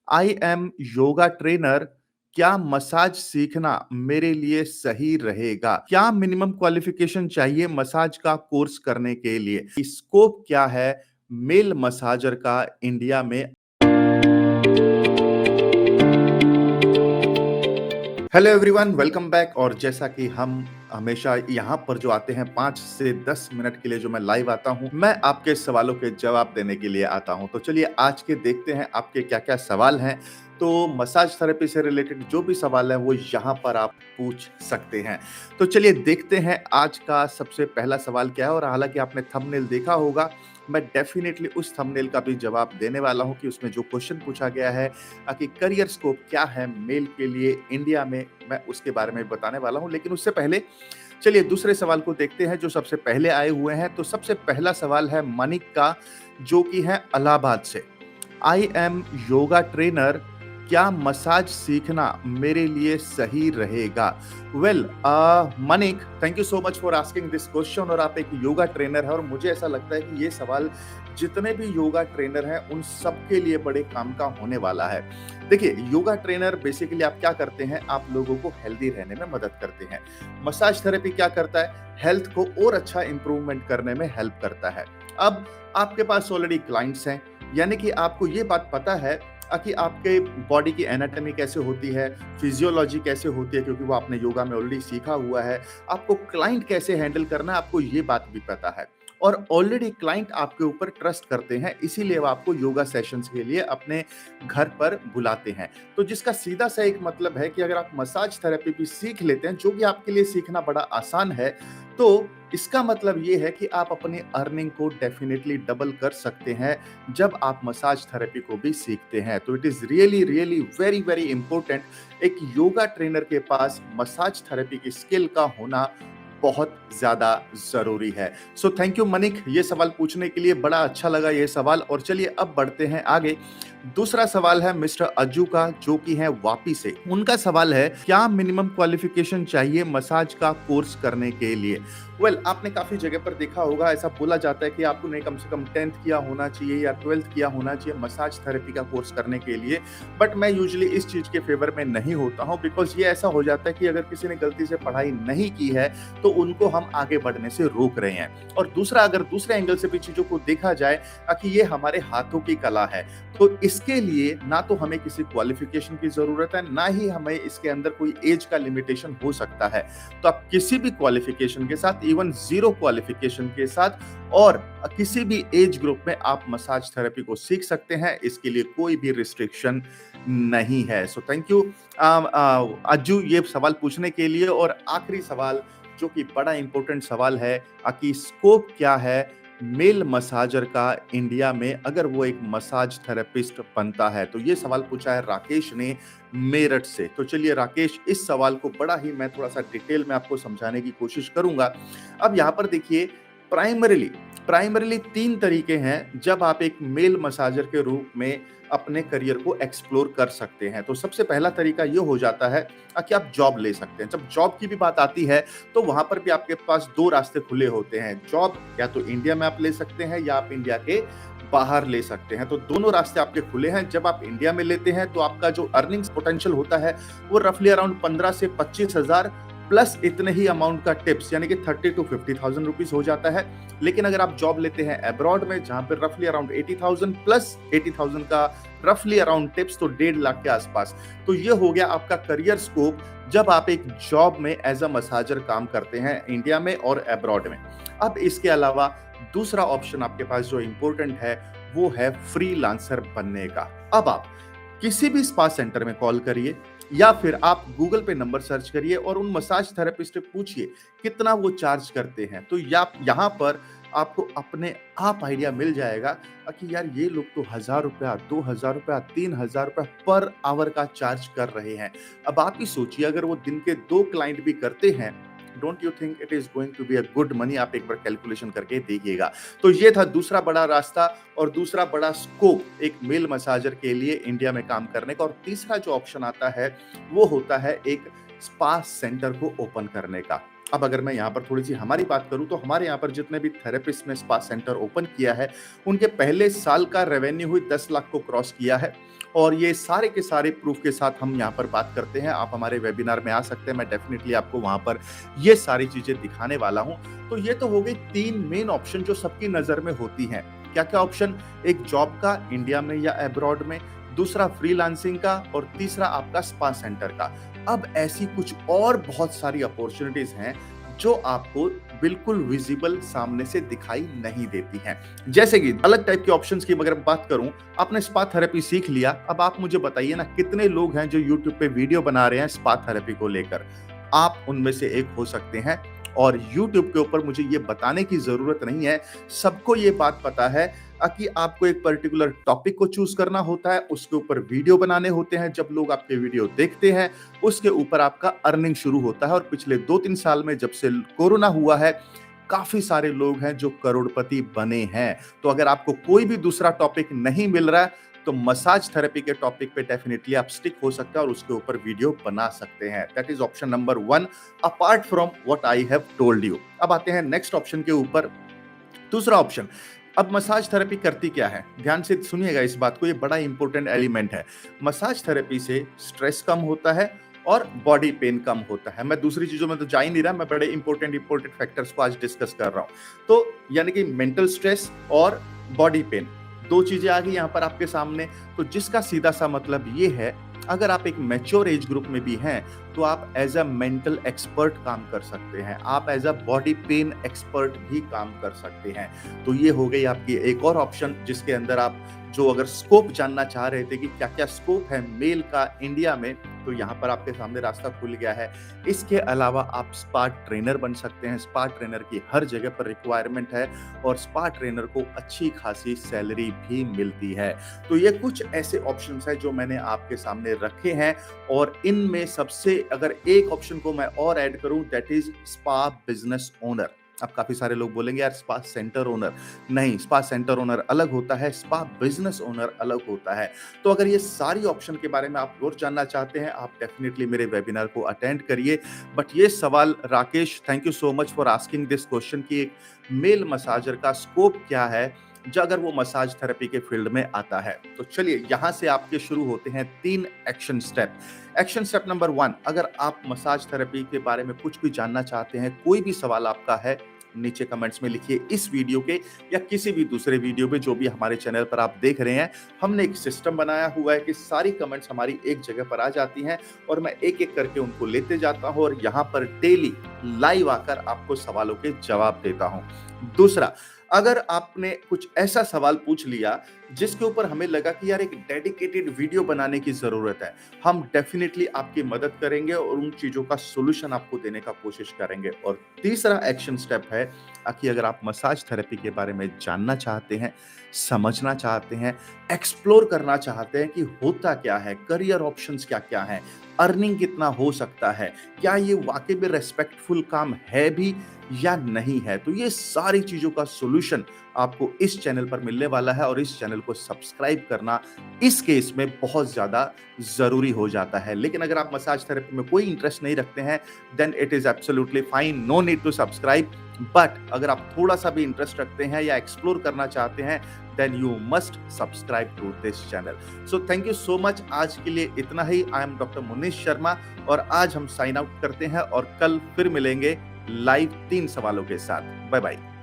I am yoga trainer, क्या massage सीखना मेरे लिए सही रहेगा? क्या मिनिमम क्वालिफिकेशन चाहिए मसाज का कोर्स करने के लिए? स्कोप क्या है मेल मसाजर का इंडिया में? Hello everyone, welcome back. और जैसा कि हम हमेशा यहाँ पर जो आते हैं 5 से 10 मिनट के लिए जो मैं लाइव आता हूँ, मैं आपके सवालों के जवाब देने के लिए आता हूँ। तो चलिए आज के देखते हैं आपके क्या-क्या सवाल हैं। तो मसाज थेरेपी से रिलेटेड जो भी सवाल है वो यहाँ पर आप पूछ सकते हैं। तो चलिए देखते हैं आज का सबसे पहला सवाल क्या है। और हालाँकि आपने थंबनेल देखा होगा, मैं डेफिनिटली उस थंबनेल का भी जवाब देने वाला हूँ कि उसमें जो क्वेश्चन पूछा गया है कि करियर स्कोप क्या है मेल के लिए इंडिया में, मैं उसके बारे में बताने वाला हूं। लेकिन उससे पहले चलिए दूसरे सवाल को देखते हैं जो सबसे पहले आए हुए हैं। तो सबसे पहला सवाल है मनिक का, जो कि है इलाहाबाद से। आई एम योगा ट्रेनर, क्या मसाज सीखना मेरे लिए सही रहेगा? Well Manik, thank you so much for asking this question. और आप एक योगा ट्रेनर है और मुझे ऐसा लगता है कि ये सवाल जितने भी योगा ट्रेनर हैं उन सबके लिए बड़े काम का होने वाला है। देखिए, योगा ट्रेनर बेसिकली आप क्या करते हैं, आप लोगों को हेल्दी रहने में मदद करते हैं। मसाज थेरेपी क्या करता है, हेल्थ को और अच्छा इंप्रूवमेंट करने में हेल्प करता है। अब आपके पास ऑलरेडी क्लाइंट्स हैं, यानी कि आपको ये बात पता है कि आपके बॉडी की एनाटॉमी कैसे होती है, फिजियोलॉजी कैसे होती है, क्योंकि वो आपने योगा में ऑलरेडी सीखा हुआ है। आपको क्लाइंट कैसे हैंडल करना है, आपको ये बात भी पता है। और ऑलरेडी क्लाइंट आपके ऊपर ट्रस्ट करते हैं, इसीलिए वो आपको योगा सेशंस के लिए अपने घर पर बुलाते हैं। तो जिसका सीधा सा एक मतलब है कि अगर आप मसाज थेरेपी भी सीख लेते हैं, जो कि आपके लिए सीखना बड़ा आसान है, तो इसका मतलब ये है कि आप अपनी अर्निंग को डेफिनेटली डबल कर सकते हैं जब आप मसाज थेरेपी को भी सीखते हैं। तो it is really really very very important एक योगा ट्रेनर के पास मसाज थेरेपी की स्किल का होना बहुत ज्यादा जरूरी है। सो थैंक यू मनिक, ये सवाल पूछने के लिए, बड़ा अच्छा लगा ये सवाल। और चलिए अब बढ़ते हैं आगे। दूसरा सवाल है मिस्टर अज्जू का, जो कि है वापी से। उनका सवाल है, क्या मिनिमम क्वालिफिकेशन चाहिए मसाज का कोर्स करने के लिए? वेल, आपने काफी जगह पर देखा होगा, ऐसा बोला जाता है कि आपने कम से कम 10th किया होना चाहिए या 12th किया होना चाहिए मसाज थेरेपी का कोर्स करने के लिए। बट मैं यूजुअली इस चीज के फेवर में नहीं होता हूं, बिकॉज ये ऐसा हो जाता है कि अगर किसी ने गलती से पढ़ाई नहीं की है तो उनको हम आगे बढ़ने से रोक रहे हैं। और दूसरा, अगर दूसरे एंगल से भी चीजों को देखा जाए कि ये हमारे हाथों की कला है, तो इसके लिए ना तो हमें किसी क्वालिफिकेशन की जरूरत है, ना ही हमें इसके अंदर कोई एज का लिमिटेशन हो सकता है। तो आप किसी भी क्वालिफिकेशन के साथ, इवन जीरो क्वालिफिकेशन के साथ और किसी भी एज ग्रुप में आप मसाज थेरेपी को सीख सकते हैं। इसके लिए कोई भी रिस्ट्रिक्शन नहीं है। सो थैंक यू अज्जू, ये सवाल पूछने के लिए। और आखिरी सवाल, जो कि बड़ा इंपॉर्टेंट सवाल है कि स्कोप क्या है मेल मसाजर का इंडिया में अगर वो एक मसाज थेरेपिस्ट बनता है? तो ये सवाल पूछा है राकेश ने मेरठ से। तो चलिए राकेश, इस सवाल को बड़ा ही मैं थोड़ा सा डिटेल में आपको समझाने की कोशिश करूंगा। अब यहाँ पर देखिए, प्राइमरीली प्राइमरीली 3 तरीके हैं जब आप एक मेल मसाजर के रूप में अपने करियर को एक्सप्लोर कर सकते हैं। तो सबसे पहला तरीका ये हो जाता है कि आप जॉब ले सकते हैं। जब जॉब की भी बात आती है तो वहां पर भी आपके पास 2 रास्ते खुले होते हैं। जॉब या तो इंडिया में आप ले सकते हैं या आप इंडिया के बाहर ले सकते हैं। तो दोनों रास्ते आपके खुले हैं। जब आप इंडिया में लेते हैं तो आपका जो अर्निंग्स पोटेंशियल होता है वो रफली अराउंड 15 से 25,000 प्लस इतने ही अमाउंट का टिप्स, यानी कि 30 टू 50,000 रुपीज हो जाता है। लेकिन अगर आप जॉब लेते हैं अब्रॉड में, जहां पर रफली अराउंड 80,000 प्लस 80,000 का रफली अराउंड टिप्स, तो 1.5 लाख के आसपास। तो ये हो गया आपका करियर स्कोप जब आप एक जॉब में एज अ मसाजर काम करते हैं इंडिया में और अब्रॉड में। अब इसके अलावा दूसरा ऑप्शन आपके पास जो इंपॉर्टेंट है वो है फ्रीलांसर बनने का। अब आप किसी भी स्पा सेंटर में कॉल करिए या फिर आप गूगल पे नंबर सर्च करिए और उन मसाज थेरेपिस्ट से पूछिए कितना वो चार्ज करते हैं। तो यहाँ पर आपको अपने आप आइडिया मिल जाएगा कि यार ये लोग तो 1,000 रुपया, 2,000 रुपया, 3,000 रुपया पर आवर का चार्ज कर रहे हैं। अब आप ही सोचिए, अगर वो दिन के 2 क्लाइंट भी करते हैं, don't you think it is going to be a good money? आप एक बार कैलकुलेशन करके देखिएगा। तो ये था दूसरा बड़ा रास्ता और दूसरा बड़ा स्कोप एक मेल मसाजर के लिए इंडिया में काम करने का। और तीसरा जो ऑप्शन आता है वो होता है एक स्पा सेंटर को ओपन करने का। अब अगर मैं यहाँ पर थोड़ी-सी हमारी बात करूँ तो हमारे यहाँ पर जितने भी थेरेपिस्ट ने स्पा सेंटर ओपन किया है, उनके पहले साल का रेवेन्यू हुई 10 लाख को क्रॉस किया है और ये सारे के सारे प्रूफ के साथ हम यहाँ पर बात करते हैं। आप हमारे वेबिनार में आ सकते हैं, मैं डेफिनिटली आपको वहाँ पर ये सारी चीज़ें दिखाने वाला हूँ। तो ये तो हो गई 3 मेन ऑप्शन जो सबकी नज़र में होती हैं। क्या-क्या ऑप्शन? एक जॉब का इंडिया में या अब्रॉड में, दूसरा फ्रीलांसिंग का और तीसरा आपका स्पा सेंटर का। अब ऐसी कुछ और बहुत सारी अपॉर्चुनिटीज हैं जो आपको बिल्कुल विजिबल सामने से दिखाई नहीं देती हैं। जैसे कि अलग टाइप के ऑप्शंस की अगर बात करूं, आपने स्पा थेरेपी सीख लिया, अब आप मुझे बताइए ना कितने लोग हैं जो यूट्यूब पे वीडियो बना रहे हैं स्पा थेरेपी को लेकर। आप उनमें से एक हो सकते हैं और यूट्यूब के ऊपर मुझे ये बताने की जरूरत नहीं है, सबको ये बात पता है कि आपको एक पर्टिकुलर टॉपिक को चूज करना होता है, उसके ऊपर वीडियो बनाने होते हैं। जब लोग आपके वीडियो देखते हैं, उसके ऊपर आपका अर्निंग शुरू होता है और पिछले 2-3 साल में जब से कोरोना हुआ है, काफी सारे लोग हैं जो करोड़पति बने हैं। तो अगर आपको कोई भी दूसरा टॉपिक नहीं मिल रहा है, तो मसाज थेरेपी के टॉपिक पे डेफिनेटली आप स्टिक हो सकते हैं और उसके ऊपर वीडियो बना सकते हैं। That is option number 1 apart from what I have told you. अब आते हैं नेक्स्ट ऑप्शन के ऊपर। दूसरा ऑप्शन, अब मसाज थेरेपी करती क्या है? ध्यान से सुनिएगा इस बात को, ये बड़ा इंपॉर्टेंट एलिमेंट है। मसाज थेरेपी से स्ट्रेस कम होता है और बॉडी पेन कम होता है। मैं दूसरी चीजों में तो जा ही नहीं रहा, मैं बड़े इंपॉर्टेंट फैक्टर्स को आज डिस्कस कर रहा हूं। तो यानी कि मेंटल स्ट्रेस और बॉडी पेन, दो चीजें आ गई यहां पर आपके सामने। तो जिसका सीधा सा मतलब ये है, अगर आप एक मैच्योर एज ग्रुप में भी हैं तो आप एज अ मेंटल एक्सपर्ट काम कर सकते हैं, आप as a body pain expert भी काम कर सकते हैं। तो ये हो गई आपकी एक और ऑप्शन जिसके अंदर आप जो अगर स्कोप जानना चाह रहे थे कि क्या क्या स्कोप है मेल का इंडिया में, तो यहाँ पर आपके सामने रास्ता खुल गया है। इसके अलावा आप स्पा ट्रेनर बन सकते हैं। स्पा ट्रेनर की हर जगह पर रिक्वायरमेंट है और स्पा ट्रेनर को अच्छी खासी सैलरी भी मिलती है। तो ये कुछ ऐसे ऑप्शंस हैं जो मैंने आपके सामने रखे हैं और इनमें सबसे अगर एक ऑप्शन को मैं और ऐड करूं, that is spa business owner. अब काफी सारे लोग बोलेंगे यार स्पा सेंटर ओनर, नहीं, स्पा सेंटर ओनर अलग होता है, स्पा बिजनेस ओनर अलग होता है। तो अगर ये सारी ऑप्शन के बारे में आप और जानना चाहते हैं, आप डेफिनेटली मेरे वेबिनार को अटेंड करिए। बट ये सवाल Rakesh, thank you so much for asking this question कि एक मेल मसाजर का स्कोप क्या है जो अगर वो मसाज थेरेपी के फील्ड में आता है। तो चलिए यहां से आपके शुरू होते हैं 3 action step. Action step number 1, अगर आप मसाज थेरेपी के बारे में कुछ भी जानना चाहते हैं, कोई भी सवाल आपका है, नीचे कमेंट्स में लिखिए। इस वीडियो के या किसी भी दूसरे वीडियो पे जो भी हमारे चैनल पर आप देख रहे हैं, हमने एक सिस्टम बनाया हुआ है कि सारी कमेंट्स हमारी एक जगह पर आ जाती हैं और मैं एक एक करके उनको लेते जाता हूं और यहाँ पर डेली लाइव आकर आपको सवालों के जवाब देता हूं। दूसरा, अगर आपने कुछ ऐसा सवाल पूछ लिया जिसके ऊपर हमें लगा कि यार एक डेडिकेटेड वीडियो बनाने की जरूरत है, हम डेफिनेटली आपकी मदद करेंगे और उन चीजों का सॉल्यूशन आपको देने का कोशिश करेंगे। और तीसरा एक्शन स्टेप है कि अगर आप मसाज थेरेपी के बारे में जानना चाहते हैं, समझना चाहते हैं, एक्सप्लोर करना चाहते हैं कि होता क्या है, करियर ऑप्शंस क्या क्या हैं, अर्निंग कितना हो सकता है, क्या ये वाकई में रेस्पेक्टफुल काम है भी या नहीं है, तो ये सारी चीजों का सॉल्यूशन आपको इस चैनल पर मिलने वाला है और इस चैनल को सब्सक्राइब करना इस केस में बहुत ज्यादा जरूरी हो जाता है। लेकिन अगर आप मसाज थेरेपी में कोई इंटरेस्ट नहीं रखते हैं, then it is absolutely fine, no need to subscribe. But अगर आप थोड़ा सा भी इंटरेस्ट रखते हैं या एक्सप्लोर करना चाहते हैं, then you must subscribe to this channel. So thank you so much. आज के लिए इतना ही। I am doctor Munish Sharma और आज हम साइन आउट करते हैं और कल फिर मिलेंगे लाइव 3 सवालों के साथ। Bye bye.